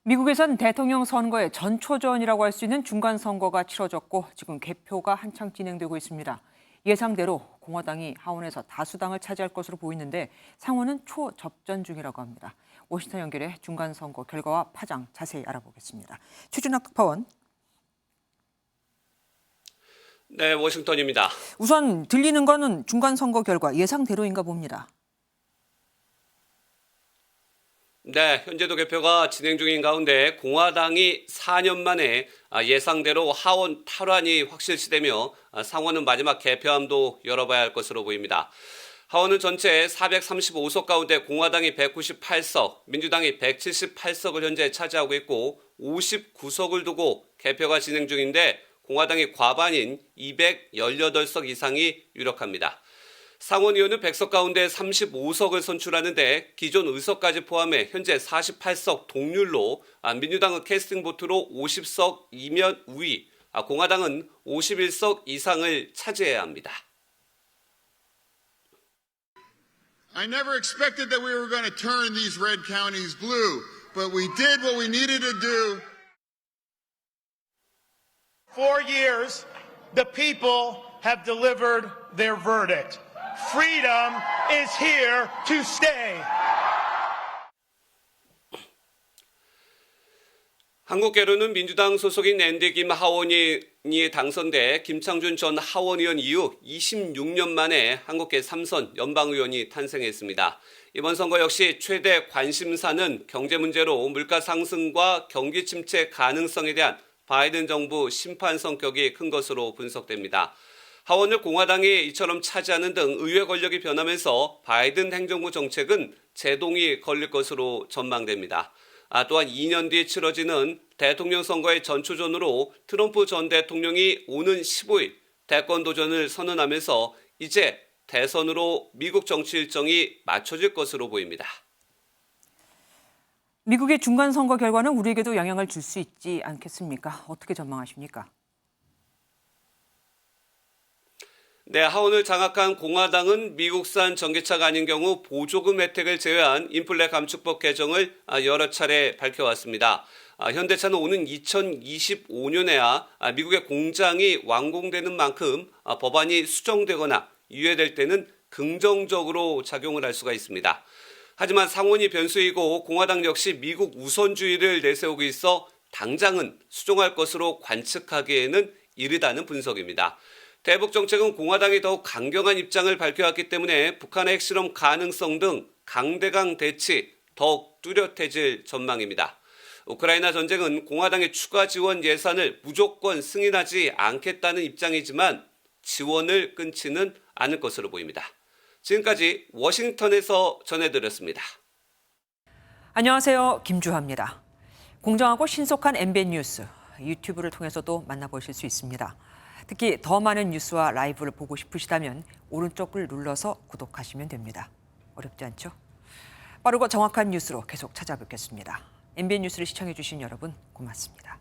미국에선 대통령 선거의 전초전이라고 할 수 있는 중간선거가 치러졌고 지금 개표가 한창 진행되고 있습니다. 예상대로 공화당이 하원에서 다수당을 차지할 것으로 보이는데 상원은 초접전 중이라고 합니다. 워싱턴 연결해 중간선거 결과와 파장 자세히 알아보겠습니다. 최준학 특파원. 네, 워싱턴입니다. 우선 들리는 거는 중간선거 결과 예상대로인가 봅니다. 네, 현재도 개표가 진행 중인 가운데 공화당이 4년 만에 예상대로 하원 탈환이 확실시되며 상원은 마지막 개표함도 열어봐야 할 것으로 보입니다. 하원은 전체 435석 가운데 공화당이 198석, 민주당이 178석을 현재 차지하고 있고 59석을 두고 개표가 진행 중인데 공화당이 과반인 218석 이상이 유력합니다. 상원의원은 100석 가운데 35석을 선출하는데 기존 의석까지 포함해 현재 48석 동률로 민주당은 캐스팅 보트로 50석이면 우위, 공화당은 51석 이상을 차지해야 합니다. I never expected that we were going to turn these red counties blue, but we did what we needed to do. 4 years, the people have delivered their verdict. Freedom is here to stay. 한국개로는 민주당 소속인 앤디 김 하원의원이 당선돼 김창준 전 하원의원 이후 26년 만에 한국계 3선 연방의원이 탄생했습니다. 이번 선거 역시 최대 관심사는 경제 문제로 물가 상승과 경기 침체 가능성에 대한 바이든 정부 심판 성격이 큰 것으로 분석됩니다. 하원을 공화당이 이처럼 차지하는 등 의회 권력이 변하면서 바이든 행정부 정책은 제동이 걸릴 것으로 전망됩니다. 또한 2년 뒤에 치러지는 대통령 선거의 전초전으로 트럼프 전 대통령이 오는 15일 대권 도전을 선언하면서 이제 대선으로 미국 정치 일정이 맞춰질 것으로 보입니다. 미국의 중간선거 결과는 우리에게도 영향을 줄 수 있지 않겠습니까? 어떻게 전망하십니까? 네, 하원을 장악한 공화당은 미국산 전기차가 아닌 경우 보조금 혜택을 제외한 인플레 감축법 개정을 여러 차례 밝혀왔습니다. 현대차는 오는 2025년에야 미국의 공장이 완공되는 만큼 법안이 수정되거나 유예될 때는 긍정적으로 작용을 할 수가 있습니다. 하지만 상원이 변수이고 공화당 역시 미국 우선주의를 내세우고 있어 당장은 수정할 것으로 관측하기에는 이르다는 분석입니다. 대북 정책은 공화당이 더욱 강경한 입장을 밝혀왔기 때문에 북한의 핵실험 가능성 등 강대강 대치 더욱 뚜렷해질 전망입니다. 우크라이나 전쟁은 공화당의 추가 지원 예산을 무조건 승인하지 않겠다는 입장이지만 지원을 끊지는 않을 것으로 보입니다. 지금까지 워싱턴에서 전해드렸습니다. 안녕하세요. 김주하입니다. 공정하고 신속한 MBN 뉴스, 유튜브를 통해서도 만나보실 수 있습니다. 특히 더 많은 뉴스와 라이브를 보고 싶으시다면 오른쪽을 눌러서 구독하시면 됩니다. 어렵지 않죠? 빠르고 정확한 뉴스로 계속 찾아뵙겠습니다. MBN 뉴스를 시청해주신 여러분 고맙습니다.